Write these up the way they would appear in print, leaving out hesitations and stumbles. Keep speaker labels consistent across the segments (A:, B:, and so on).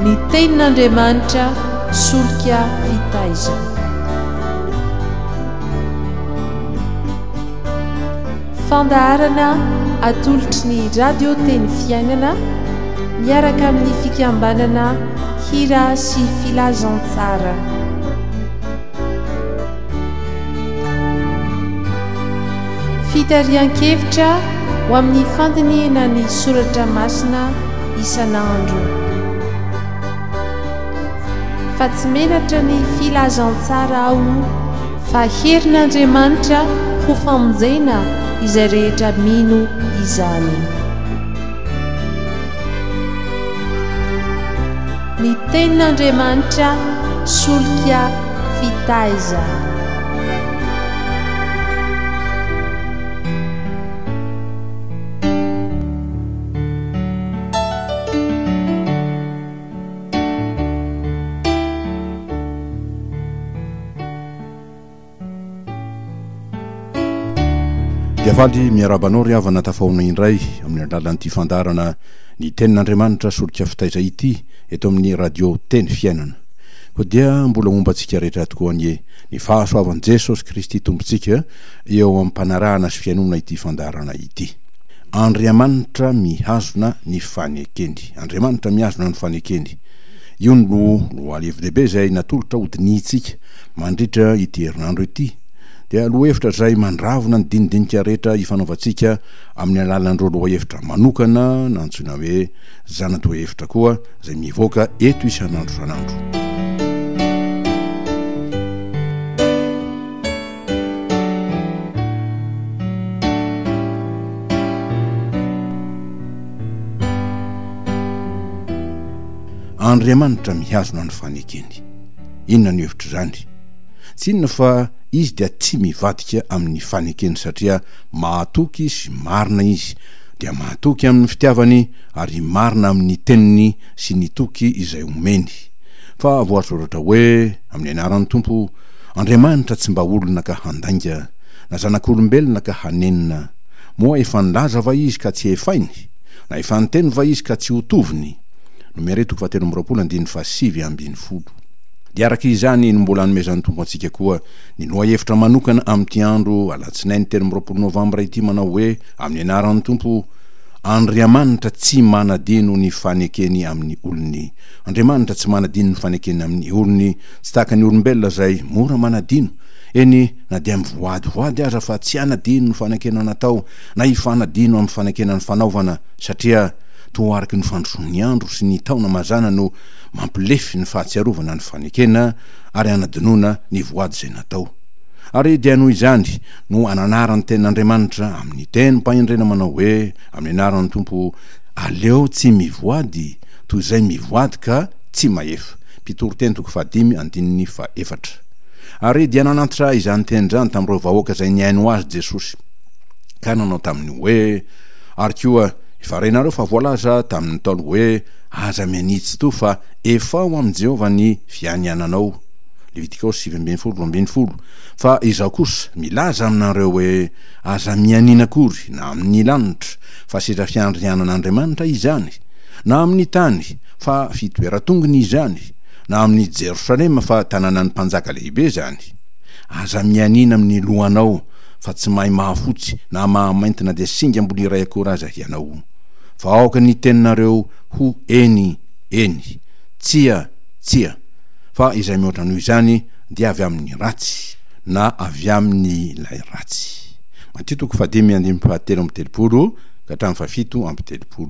A: ny tenin'Andriamanitra solika fitaizana. Fandaharana atolotry ny radio teny fiainana miaraka amin'ny fikambanana hira sy filazantsara. Fitarian-kevitra ho amin'ny fandiniana ny soratra masina isan'andro. Fa tsy menatra ny filazantsara ao fa herin'Andriamanitra ho famonjena izay rehetra mino izany. Ny tenin'Andriamanitra solika fitaizana.
B: Diavaly miarabanao ry avana tafaona indray amin'ny alalan'ity fandarana ny tenin'Andriamanitra solika fitaiza ity eto amin'ny radio teny fiainana. Koa dia mbola mombantsika rehetra tokoa ny fahasoavan'i Jesosy Kristy tompontsika eo amin'ny mpanarahana sy fiainona ity fandarana ity. Andriamanitra mihazona ny fanekeny. Andriamanitra mihazona ny fanekeny. Io no alevi-dehibe izay natolotra hodinitsika mandritra ity herinandro ity. Dia lohahevitra zay mandravona ny dinidinika rehetra ifanaovantsika amin'ny alalan'ireo lohahevitra manokana na antsoina hoe zana-tohevitra koa izay mivoaka eto isan'andro san'andro. Andriamanitra mihazona ny fanekeny. Inona ny hevitra zany? Tsy inona fa izy dia tsy mivadika amin'ny fanekeny satria mahatoky sy marina izy, dia mahatoky amin'ny fitiavany ary marina amin'ny teniny sy ny toky izay omeny. Fa voasoratra hoe amin'ny anaran'ny Tompo, Andriamanitra tsy mba olona ka handainga, na zanak'olombelona ka hanenina, moa efa nilaza va izy ka tsy efainy, na efa niteny va izy ka tsy hotoviny. Nomereto 7:7-20. Dia araka izany no mbola nomezan'ny Tompo antsika koa ny lohahevitra manokana amin'ity andro alatsinainy 20 Novambra ity manao hoe amin'ny anaran'ny Tompo, Andriamanitra tsy manadino ny fanekeny amin'ny olony. Andriamanitra tsy manadino ny fanekeny amin'ny olony, tsy tahaka ny olombelona zay mora manadino. Eny na dia mivoadyvoady aza fa tsy anadino ny fanekena natao, na ifanadino amin'ny fanekena ny fanaovana, satria toa araky ny fandrosoan'ny andro sy ny taona mazana no mampilefy ny fahatsiarovana ny fanekena ary anadinoana ny voady izay natao. Ary dia noho izany no ananarany tenin'Andriamanitra amin'ny teny mpahendrena manao hoe amin'ny anaran'ny Tompo, aleo tsy mivoady toy izay mivoady ka tsy maefa. Mpitoroteny 5:4. Ary dia nanantitra izany teny izany tamin'ireo vahoaka izay niaino azy Jesosy, ka nanao taminy hoe, ary koa ifarenareo fa voalaza tamin'ny taona hoe aza mianitsy to fa efa ho amin'i Jehovah ny fianiananao. Levitikos 7:20. Fa izao kosa milaza aminareo hoe aza mianina kory na amin'ny lanitra fa seza fiandrianan'Andriamanitra izany, na amin'ny tany fa fitoeratongony izany, na amin'ny Jerosalema fa tanàna ny mpanjaka lehibe zany. Aza mianina amin'ny lohanao fa tsy mahay mahafotsy na mahamaintina dia singa ambony iray akory aza ianao. Fa aoka ny teninareo ho eny, eny, tsia, tsia. Fa izay mihoatra noho izany dia avy amin'ny ratsy na avy amin'ny ilay ratsy. Matito 5:7-7.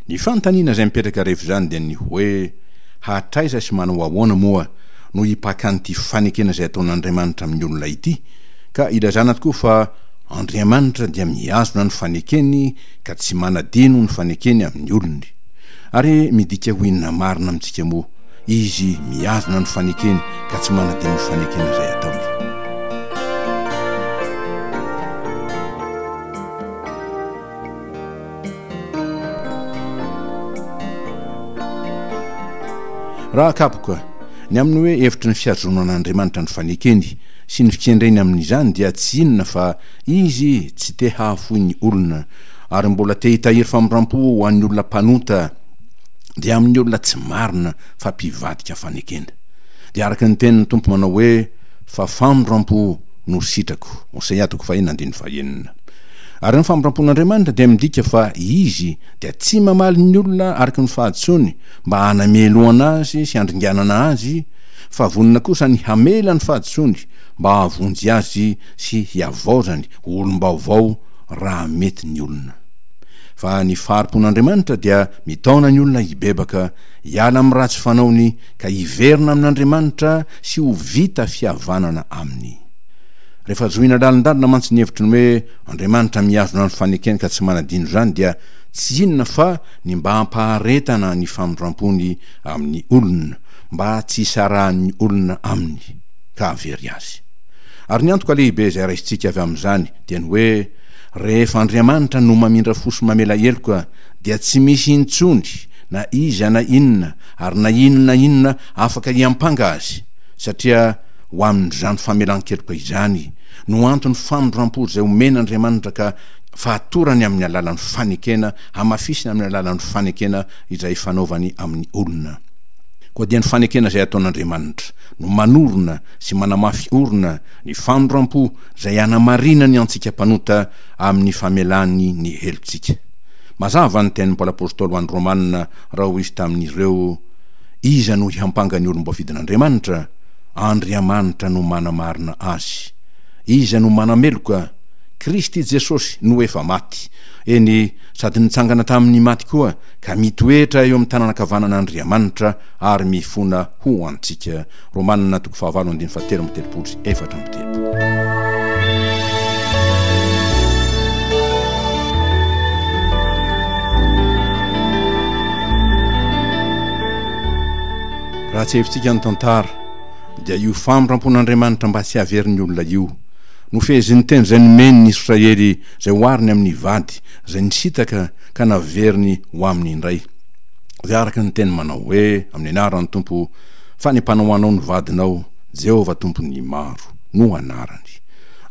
B: Ny fanontaniana izay mipetraka rehefa zany dia ny hoe hatraiza sy manao ahoana moa no hipakan'ity fanekena izay ataon'Andriamanitra amin'ny olona ity, ka ilazana tokoa fa Andriamanitra dia mihazona ny fanekeny ka tsy manadino ny fanekeny amin'ny olony. Ary midika ho inona marina amintsika moa, izy mihazona ny fanekeny ka tsy manadino ny fanekena izay ataony. Raha kapoka ny amin'ny hoe hevitry ny fiazonan'Andriamanitra ny fanekeny sy ny fikendreny amin'izany dia tsy inona fa izy tsy te hahafoy ny olona, ary mbola te hitahiry famindrampo ho an'ny olona mpanota dia amin'ny olona tsy marina fa mpivadika fanekena. Dia araka ny tenin'ny tompo manao hoe fa famondram-po no sitrako, Osea 4:5. Ary ny famondram-pon'Andriamanitra dia midika fa izy dia tsy mamaly ny olona araka ny fahatsony mba hanameloana azy sy handringanana azy, fa vonona kosa ny hamela ny fahatsony mba havonjy azy sy hiavaozany olom-baovao raha mety ny olona. Fa ny faharom-pon'Andriamanitra dia mitaona ny olona hibebaka hiala amin'ny ratsy fanaony ka hiverina amin'Andriamanitra sy ho vita fihavanana aminy. Rehefa zoina lalindalina mantsy ny hevitry ny hoe Andriamanitra miazona ny fanekena ka tsy manadino zany, dia tsy inona fa ny mba hampaharetana ny famondram-pony amin'ny olona, mba tsy hisarahan'ny olona aminy ka avery azy. Ary ny antoka lehibe izay raisintsika avy amin'izany dia ny hoe rehefa Andriamanitra no mamindra fosy mamela heloka dia tsy misy intsony na iza na inona ary na inona afaka hiampanga azy, satria ho amin'izany famelan-keloka izany no antony famondram-po izay omen'Andriamanitra ka fahatorany amin'ny alalan'ny fanekena, hamafisina amin'ny alalan'ny fanekena izay fanaovany amin'ny olona. Koa dia ny fanekena izay ataon'Andriamanitra no manorona sy manamafy orona ny famondram-po izay hanamarina ny antsika mpanota amin'ny famelany ny helontsika. Mazava ny tenin'ny Paoly apôstôly ho an'ny Romanina raha ho izy tamin'ireo iza no hihampanga ny olom-boafidin'Andriamanitra, Andriamanitra no manamarina azy. Iza no manameloka? Kristy Jesosy no efa maty, eny sady nitsangana tamin'ny maty koa ka mitoetra eo amin'ny tananakavanan'Andriamanitra ary mifona ho antsika. Romanina 5:7-4. Raha tsy hevintsika ny tantara dia io famondram-pon'Andriamanitra mba tsy haverin'ny olona io no fezin'ny teny izay nomeny ny Israely izay hoariny amin'ny vady izay nisitaka ka naveriny ho aminy indray. Dia araka ny teny manao hoe amin'ny anaran'ny Tompo, fa ny mpanao anao ny vadinao, Jehovah Tompony maro no anarany.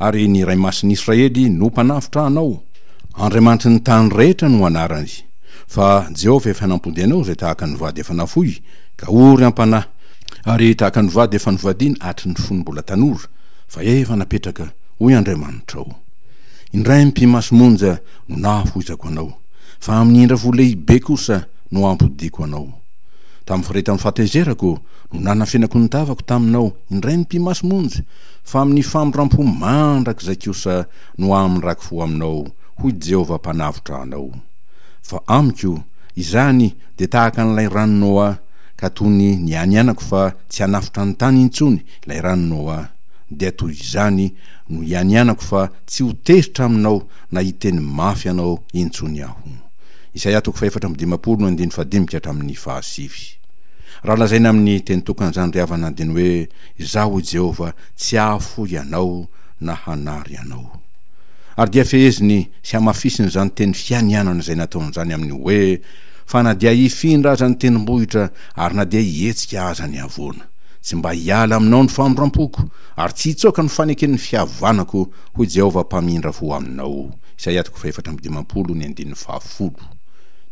B: Ary ny Ray Masin'ny Israely no mpanafitra anao, Andriamanitra ny tany rehetra no anarany. Fa Jehovah efa nampody anao izay tahaka ny vady efa nafoy ka ory ampanahy, ary tahaka ny vady efa novadiana atry ny fony mbola tanora fa efa napetraka hoy Andriamanitra ao. Indray mpimasomonja no nahafoizako anao, fa amin'ny indra vo lehibe kosa no ampodiko anao. Tamin'ny firetan'ny fahatezerako no nanafenako ny tavako taminao, indray ny mpimasomonja, fa amin'ny famondram-po mandrakizay kosa no amin'rako fo aminao, hoy Jehovah mpanavotra anao. Fa amiko izany dia tahaka n'ilay rano Noa, ka tony ny anianako fa tsy hanafitra ny tany intsony ilay rano Noa, dia toy izany no ianianako fa tsy ho tezitra aminao na hiteny mafy anao intsony aho. Isaia 4:5-5. Raha lazaina amin'ny teny tokan'izany ry havana andiny hoe izaho Jehovah tsy hahafoy anao na hanary anao. Ary dia feheziny sy hamafisiny izany teny fianianana izay nataon'izany amin'ny hoe fa na dia hifindra aza ny tenim-bohitra ary na dia hihetsika aza ny avoana, tsy mba hiala aminao ny famondram-poko ary tsy hitsoaka ny faneken'ny fihavanako, hoy Jehovah mpamindra fo aminao. Isaia 4:10.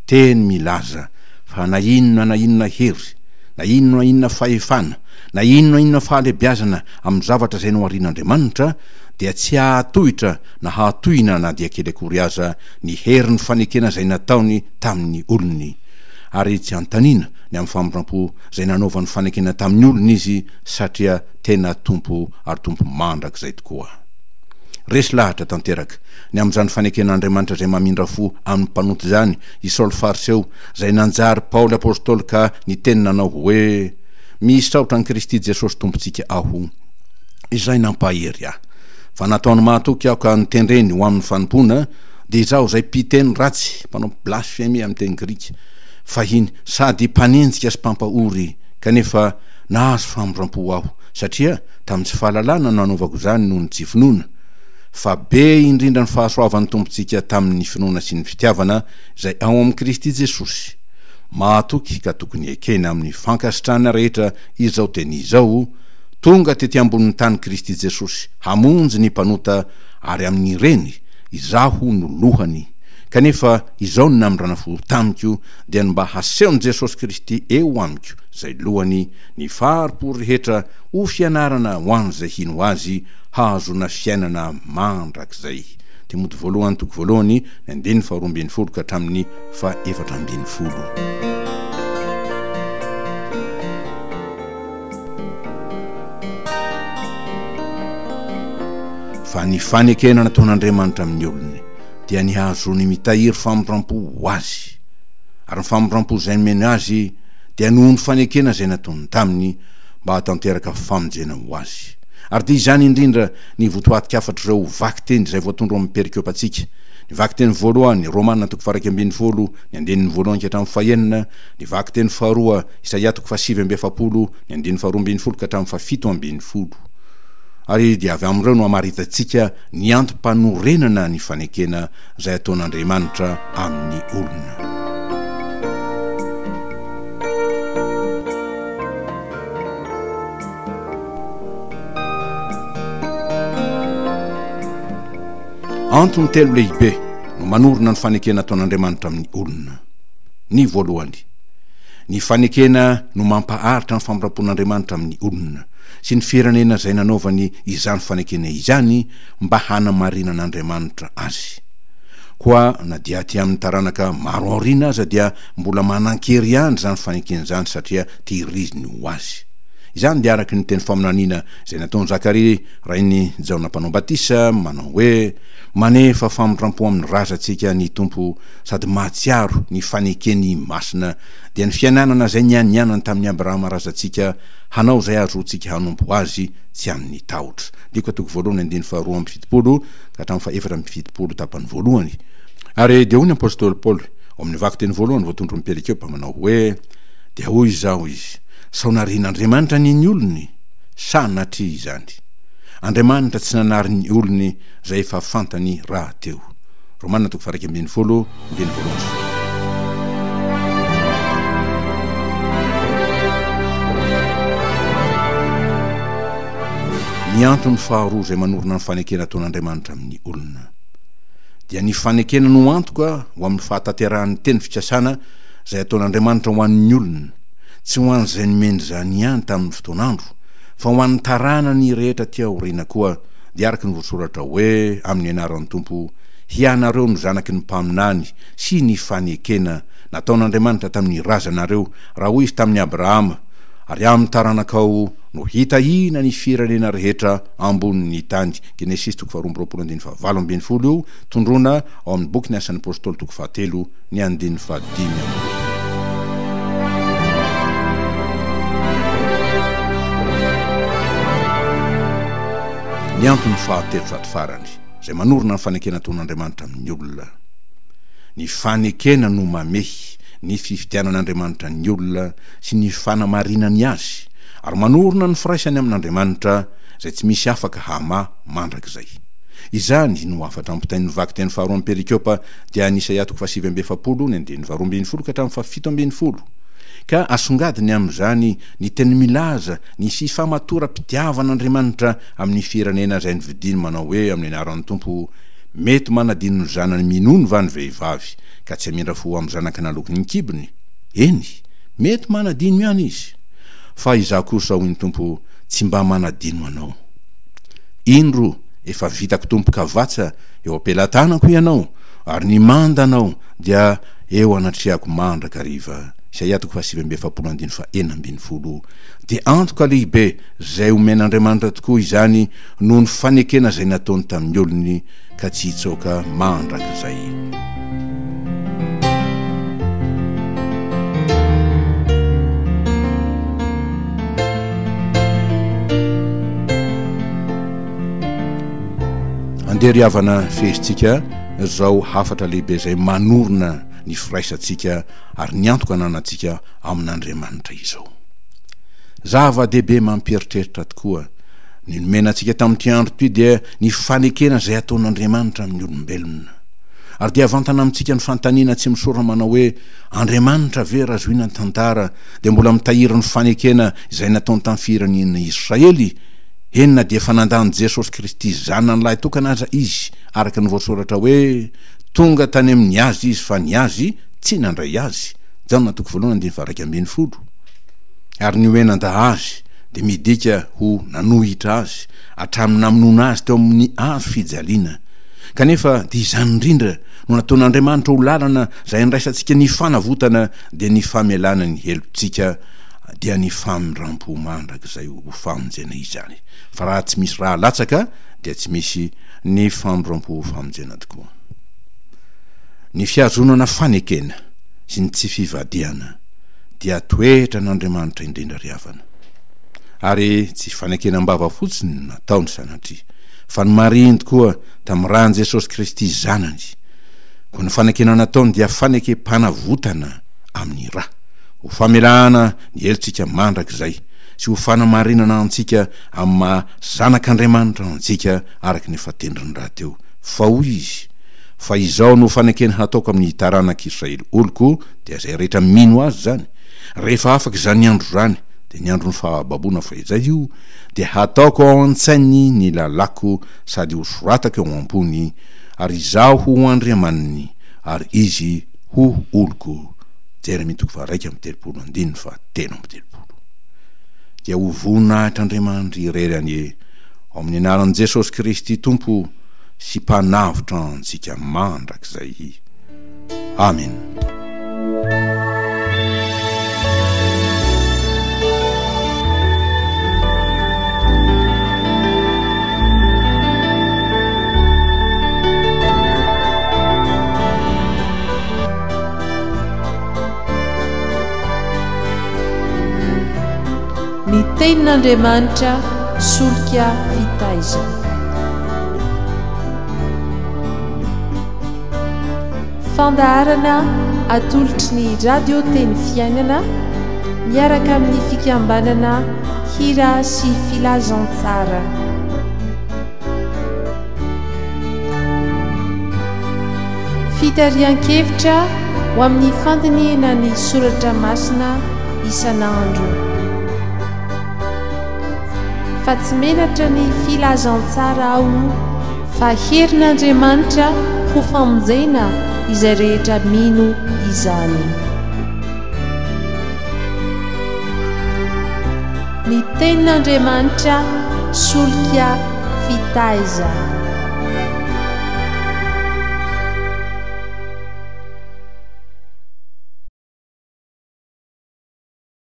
B: Teny milaza fa na inona hery, na inona fahefana, na inona fahalebiazana amin'ny zavatra izay no arian'Andriamanitra, dia tsy hahatohitra na hahatohina na dia kely akory aza ny herin'ny fanekena izay nataony tamin'ny olony, ary tsy antaniana ny amin'ny famondram-po izay nanaovan'ny fanekena tamin'ny olona izy, satria tena Tompo ary Tompo mandrakizay tokoa. Resy lahatra tanteraka ny amin'izany faneken'Andriamanitra izay mamindra fo amin'ny mpanoty izany i Saoly Fariseo, izay nanjary Paoly apôstôly ka ny teny nanao hoe misaotra ny Kristy Jesosy Tompontsika aho, izay nampahery aho, fa nataony mahatoky aho ka nitendreny ho amin'ny fanompona, dia izaho izay mpiteny ratsy, mpanao blasfemy amin'ny teny grika, fahiny sady mpanenjika sy mpampahory, kanefa nahazo famondram-po aho, satria tamin'ny tsy fahalalana nanaovako izany noho ny tsy finoana, fa be indrindra ny fahasoavan'ny Tompontsika tamin'ny finoana sy ny fitiavana izay ao amin'ny Kristy Jesosy. Mahatoky ka tokony ekena amin'ny fankasitrahana rehetra izao teny izao, tonga tety ambonin'ny tany Kristy Jesosy hamonjy ny mpanota, ary amin'ny ireny izaho no lohany, kanefa izao ny namindranafo tamiko dia mba haseon Jesosy Kristy eo amiko zay lohany ny faripo rehetra ho fianarana ho an'izay hino azy hazona fiainana mandrakizay. Timoty voalohany toko voalohany ny 2:20 ka hatramin'ny 4:20. Fa ny fanekena nataon'Andriamanitra amin'ny olony dia nihazony mitahiry famondrampo ho azy, ary ny famondrampo zay nomeny azy dia noho ny fanekena zay nataony taminy mba hatanteraka famonjena ho azy. Ary dia izany indrindra ny votoatika afatra ireo vaky-teny zay voatondro amin'ny perikiopantsika. Ny vaky-teny voalohany Romanina 4:20, ny 2:1 ka hatramin'ny 9, ny vaky-teny faharoa Isaia 7:7, ny 2:20 ka hatramin'ny 7:20. Ary dia avy amin'ireo no amaritantsika ny antom-panorenana ny fanekena zay ataon'Andriamanitra amin'ny olona. Antony telo lehibe no manorina ny fanekena ataon'Andriamanitra amin'ny olona. Ny voalohany, ny fanekena no mampaharitra ny famondrampon'Andriamanitra amin'ny olona sy ny firenena zay nanaovany izany fanekena izany mba hanamarinan'Andriamanitra azy. Koa na dia aty amin'ny taranaka maro aoriana aza dia mbola manan-kery ihany zany fanekena zany satria tehiriziny ho azy. Izany dia araky ny teny faminaniana zay nataony Zakaria rainy Jaona mpanao batisa manao hoe manefa famondrampo amin'ny razantsika ny Tompo sady mahatsiaro ny fanekeny masina dia ny fiainanana zay nianianany tamin'ny Abrahama razantsika hanao zay azontsika hanompo azy tsy amin'ny tahotra. Diko toko voalohany 2:2 ka hatramin'ny 4:70 tapany voalohany. Ary dia hoy ny apôstôly Paoly ao amin'ny vaky-teny voalohany voatondro amin'ny perikiopa manao hoe dia hoy izao izy: saonarian'Andriamanitra ny olony sa natria izany? Andriamanitra tsy nanary ny olony zay efa fantany raha teo. Romanina 4:20, 2:1. Ny antony faharoa zay manorina ny fanekena ataon'Andriamanitra amin'ny olona dia ny fanekena no antoka ho amin'ny fahataterahan'ny teny fikasana zay ataon'Andriamanitra ho an'ny olona, tsy ho an'izay nomeny zany ihany tamin'ny fotoanandro, fa ho an'ny taranany rehetra tia aoriana koa. Dia araky ny voasoratra hoe amin'ny anaran'ny Tompo, hianareo no zanaky ny mpaminany sy ny fanekena nataon'Andriamanitra tamin'ny razanareo raha hoy izy tamin'ny Abrahama, ary amin'ny taranakao no hitahina ny firenena rehetra ambonin'ny tany. Genesis 2:20 io tondrona ao amin'ny boky ny asan'ny apôstôly 7 ny 5. Ny antony fahatelo sady farany zay manorina ny fanekena ataon'Andriamanitra amin'ny olona, ny fanekena no mamehy ny fifidianan'Andriamanitra ny olona sy ny fanamarinany azy, ary manorina ny firaisany amin'Andriamanitra zay tsy misy afaka hama mandrakizay. Izany no afatra ampitain'ny vaky-teny faharoa amin'ny perikiopa dia ny Isaia 7:20, ny 2:20 ka hatramin'ny 7:20. Ka asongadiny amin'izany ny teny milaza ny fifamatora-pitiavan'Andriamanitra amin'ny firenena zay nividiny manao hoe amin'ny anaran'ny Tompo, mety manadino ny zanany minono va ny vehivavy ka tsy amindra fo amin'ny zanaka nalokiny ny kibony? Eny, mety manadino ihany izy, fa izaho kosa hoy ny Tompo tsy mba manadino anao. Indro efa vitako tompoka vatsa eo ampelantanako ianao, ary ny manda anao dia eo anatriako mandraka riva. Isaia 7:20 dia antoka lehibe zay omen'Andriamanitra tokoa izany noho ny fanekena zay nataony tamin'ny olony ka tsy hitsoaka mandrakizay. Andeha riavana fezintsika zao hafatra lehibe zay manorina ny firaisantsika ary ny antoka ananantsika amin'Andriamanitra izao. Zava-dehibe mamperitreritra tokoa ny nomenantsika tamin'ity andro ty dia ny fanekena zay ataon'Andriamanitra amin'ny olombelona, ary dia vantana amintsika ny fantaniana tsy misora manao hoe Andriamanitra ve razoina ny tantara dia mbola mitahiry ny fanekena izay nataony tamin'ny firenena Israely. Henona dia fanandany Jesosy Kristy zanany lahy tokana aza izy, araky ny voasoratra hoe tonga tany amin'ny azy izy fa ny azy tsy nandray azy. Jaona toko voalohany andiny varaka ambiny folo. Ary ny hoenan-da azy de midika ho nanohitra azy hatramin'ny namonona azy teo amin'ny azo fijaliana. Kanefa dia izany indrindra no nataon'Andriamanitra ho lalana izay andraisantsika ny fanavotana dia ny famelana ny helontsika dia ny famirampo mandrak'izay ho famonjena izany. Fa raha tsy misy raha latsaka dia tsy misy ny famirampo famonjena tokoa. Ny fiazonana fanekena sy ny tsy fivadiana dia toetra n'Andriamanitra indrindra riavana. Ary tsy fanekenam-bava fotsiny nataony sanatria, fa ny mariny tokoa tamin'ny rany Jesosy Kristy zanany. Koa ny fanekena nataony dia fanekempanavotana amin'ny ra, ho famelana ny helontsika mandrak'izay sy ho fanamarinana antsika amin'ny maha zanak'Andriamanitra antsika araky ny fatendriny raha teo. Fa hoy izy, fa izao no fanekena hataoko amin'ny taranak'Israely oloko dia izay rehetra mino azy zany. Rehefa afaka izany andro zany dia ny andro ny fahababoana fa izay io dia hataoko ao an-tsainy ny lalako sady ho soratako eo ambony, ary izaho ho Andriamaniny ary izy ho oloko. Jeremia 2:3-10. Dia ho voninahitra Andriamanitra irerany ao amin'ny anaran'i Jesosy Kristy Tompo sy mpanavotra antsika mandrak'izay. Amen.
A: Ny tenin'Andriamanitra solika fitaizana. Fandaharana atolotry ny radio teny fiainana miaraka amin'ny fikambanana hira sy filazantsara. Fitarian-kevitra ho amin'ny fandiniana ny soratra masina isan'andro. Fa tsy menatra ny filazantsara ao fa herin'Andriamanitra ho famonjena izay rehetra mino izany. Ny tenin'Andriamanitra solika fitaizana.